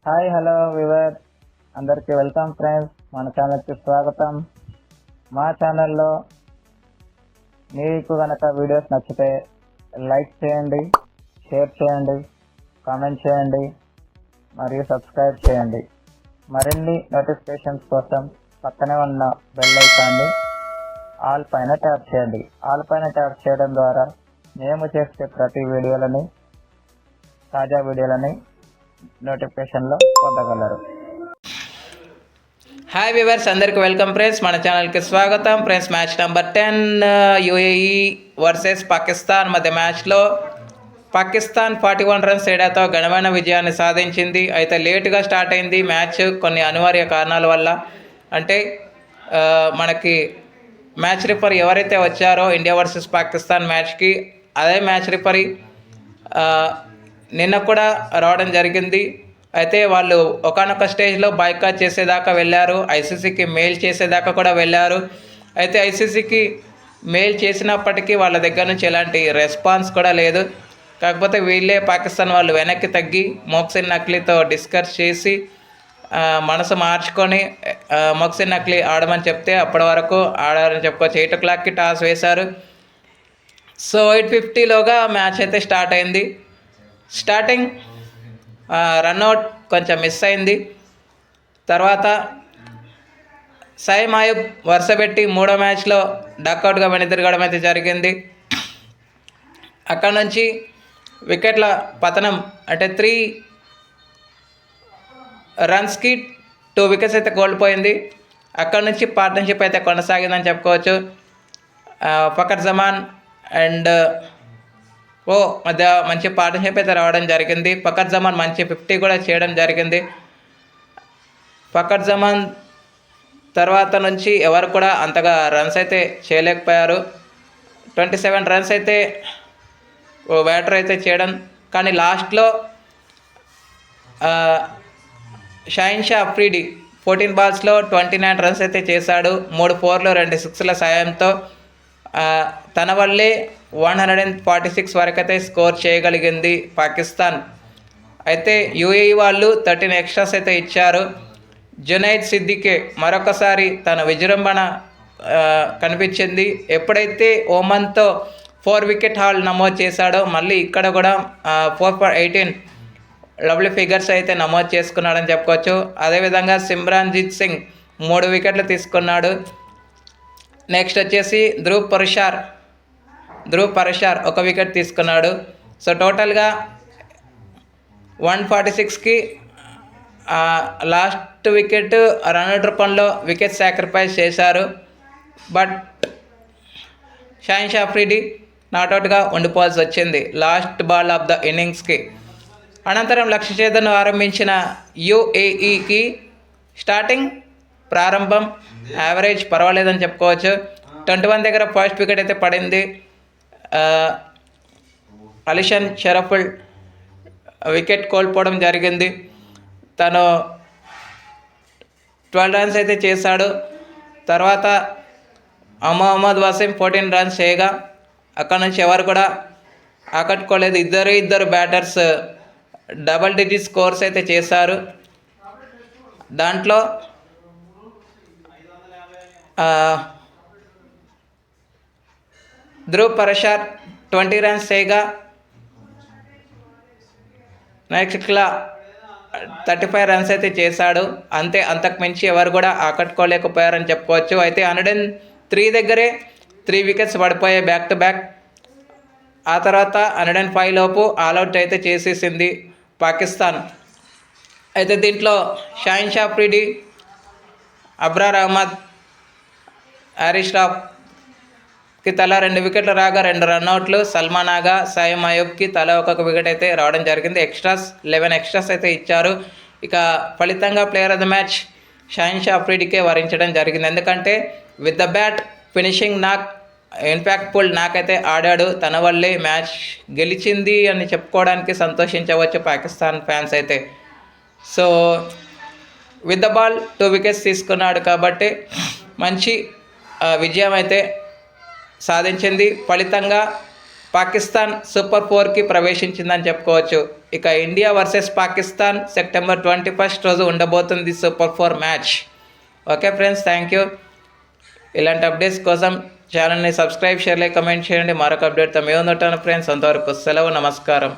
Hi hello we were అందరికీ welcome friends. మన ఛానల్కి స్వాగతం. మా ఛానల్లో మీకు కనుక వీడియోస్ నచ్చితే లైక్ చేయండి, షేర్ చేయండి, కామెంట్ చేయండి మరియు సబ్స్క్రైబ్ చేయండి. మరిన్ని నోటిఫికేషన్స్ కోసం పక్కనే ఉన్న బెల్ ఐకాన్ని ఆల్ పైన ట్యాప్ చేయండి. ఆల్ పైన ట్యాప్ చేయడం ద్వారా మేము చేసే ప్రతి వీడియోలని, తాజా వీడియోలని నోటిఫికేషన్లో పొందగలరు. హాయ్ వ్యూవర్స్, అందరికి వెల్కమ్ ఫ్రెండ్స్. మన ఛానల్కి స్వాగతం friends. Match number 10 UAE versus Pakistan మధ్య మ్యాచ్లో పాకిస్తాన్ 41 రన్స్ తేడాతో ఘనమైన విజయాన్ని సాధించింది. అయితే లేటుగా స్టార్ట్ అయింది మ్యాచ్ కొన్ని అనివార్య కారణాల వల్ల. అంటే మనకి మ్యాచ్ రిఫరీ ఎవరైతే వచ్చారో ఇండియా వర్సెస్ పాకిస్తాన్ మ్యాచ్కి, అదే మ్యాచ్ రిఫరీ నిన్న కూడా రావడం జరిగింది. అయితే వాళ్ళు ఒకానొక స్టేజ్లో బాయ్కాట్ చేసేదాకా వెళ్ళారు, ఐసీసీకి మెయిల్ చేసేదాకా కూడా వెళ్ళారు. అయితే ఐసీసీకి మెయిల్ చేసినప్పటికీ వాళ్ళ దగ్గర నుంచి ఎలాంటి రెస్పాన్స్ కూడా లేదు. కాకపోతే వీళ్ళే పాకిస్తాన్ వాళ్ళు వెనక్కి తగ్గి మొహసిన్ నక్లీతో డిస్కస్ చేసి మనసు మార్చుకొని మొహసిన్ నక్లీ ఆడమని చెప్తే అప్పటి వరకు ఆడారని చెప్పుకోవచ్చు. 8 o'clockకి టాస్ వేశారు. సో 8:50లోగా మ్యాచ్ అయితే స్టార్ట్ అయింది. స్టార్టింగ్ రన్అట్ కొంచెం మిస్ అయింది. తర్వాత సైమ్ అయూబ్ వరుసపెట్టి 3వ మ్యాచ్లో డక్అవుట్గా వెనుతిరగడం అయితే జరిగింది. అక్కడ నుంచి వికెట్ల పతనం, అంటే 3 రన్స్కి 2 వికెట్స్ అయితే కోల్పోయింది. అక్కడ నుంచి పార్ట్నర్షిప్ అయితే కొనసాగిందని చెప్పుకోవచ్చు. ఫకర్ జమాన్ అండ్ మధ్య మంచి పార్ట్నర్షిప్ అయితే రావడం జరిగింది. ఫకర్ జమాన్ మంచి 50 కూడా చేయడం జరిగింది. ఫకర్ జమాన్ తర్వాత నుంచి ఎవరు కూడా అంతగా రన్స్ అయితే చేయలేకపోయారు. 27 రన్స్ అయితే బ్యాటర్ అయితే చేయడం, కానీ లాస్ట్లో షాహిన్ షా అఫ్రీడి 14 balls 29 రన్స్ అయితే చేశాడు. 3 4లు 2 6ల సాయంతో తన వల్లే 146 వరకు అయితే స్కోర్ చేయగలిగింది పాకిస్తాన్. అయితే యూఏఈ వాళ్ళు 13 ఎక్స్ట్రాస్ అయితే ఇచ్చారు. జునైద్ సిద్దికే మరొకసారి తన విజృంభణ కనిపించింది. ఎప్పుడైతే ఓమన్తో 4 వికెట్ హాల్ నమోదు చేశాడో మళ్ళీ ఇక్కడ కూడా 4 for 18 లవ్లీ ఫిగర్స్ అయితే నమోదు చేసుకున్నాడని చెప్పుకోవచ్చు. అదేవిధంగా సిమ్రాన్జిత్ సింగ్ 3 వికెట్లు తీసుకున్నాడు. నెక్స్ట్ వచ్చేసి ధ్రువ్ పరషార్ 1 వికెట్ తీసుకున్నాడు. సో టోటల్గా 146కి లాస్ట్ వికెట్ రన్అట్ రూపంలో వికెట్ సాక్రిఫైస్ చేశారు. బట్ షాహిన్ షా అఫ్రీడి నాట్అవుట్గా ఉండిపోవాల్సి వచ్చింది లాస్ట్ బాల్ ఆఫ్ ద ఇన్నింగ్స్కి. అనంతరం లక్ష్య ఛేదనను ఆరంభించిన యూఏఈకి స్టార్టింగ్ ప్రారంభం యావరేజ్ పర్వాలేదని చెప్పుకోవచ్చు. 21 దగ్గర ఫస్ట్ వికెట్ అయితే పడింది. అలిషన్ షరఫుల్ వికెట్ కోల్పోవడం జరిగింది. తను 12 రన్స్ అయితే చేశాడు. తర్వాత మొహమ్మద్ వసీం 14 రన్స్ చేయగా అక్కడ నుంచి ఎవరు కూడా ఆకట్టుకోలేదు. ఇద్దరు బ్యాటర్స్ డబల్ డిజిట్ స్కోర్స్ అయితే చేశారు. దాంట్లో ధ్రువ్ పరషార్ 20 రన్స్ చేయగా నెక్స్ట్లా 35 రన్స్ అయితే చేశాడు. అంతకు మించి ఎవరు కూడా ఆకట్టుకోలేకపోయారని చెప్పుకోవచ్చు. అయితే 103 దగ్గరే 3 వికెట్స్ పడిపోయాయి బ్యాక్ టు బ్యాక్. ఆ తర్వాత 105 లోపు ఆల్అవుట్ అయితే చేసేసింది పాకిస్తాన్. అయితే దీంట్లో షాహిన్ షా అఫ్రీడి, అబ్రార్ అహ్మద్, హారిస్ రాఫ్కి తలా 2 వికెట్లు రాగా 2 రన్అట్లు. సల్మాన్ ఆగా, సైమ్ అయూబ్కి తలా 1 వికెట్ అయితే రావడం జరిగింది. 11 ఎక్స్ట్రాస్ అయితే ఇచ్చారు. ఇక ఫలితంగా player of the match Shaheen Shah అఫ్రీడికే వరించడం జరిగింది. ఎందుకంటే with the bat finishing knock, impactful నాకైతే ఆడాడు. తన వల్లే మ్యాచ్ గెలిచింది అని చెప్పుకోవడానికి సంతోషించవచ్చు పాకిస్తాన్ ఫ్యాన్స్ అయితే. So with the ball 2 wickets తీసుకున్నాడు కాబట్టి మంచి విజయం అయితే సాధించింది. ఫలితంగా పాకిస్తాన్ సూపర్ 4కి ప్రవేశించిందని చెప్పుకోవచ్చు. ఇక ఇండియా వర్సెస్ పాకిస్తాన్ సెప్టెంబర్ 21 రోజు ఉండబోతుంది super 4 match. Okay friends, thank you. ఇలాంటి అప్డేట్స్ కోసం ఛానల్ని సబ్స్క్రైబ్, షేర్, లైక్, కమెంట్ చేయండి. మరొక అప్డేట్తో మేము ఉంటాను ఫ్రెండ్స్. అంతవరకు సెలవు, నమస్కారం.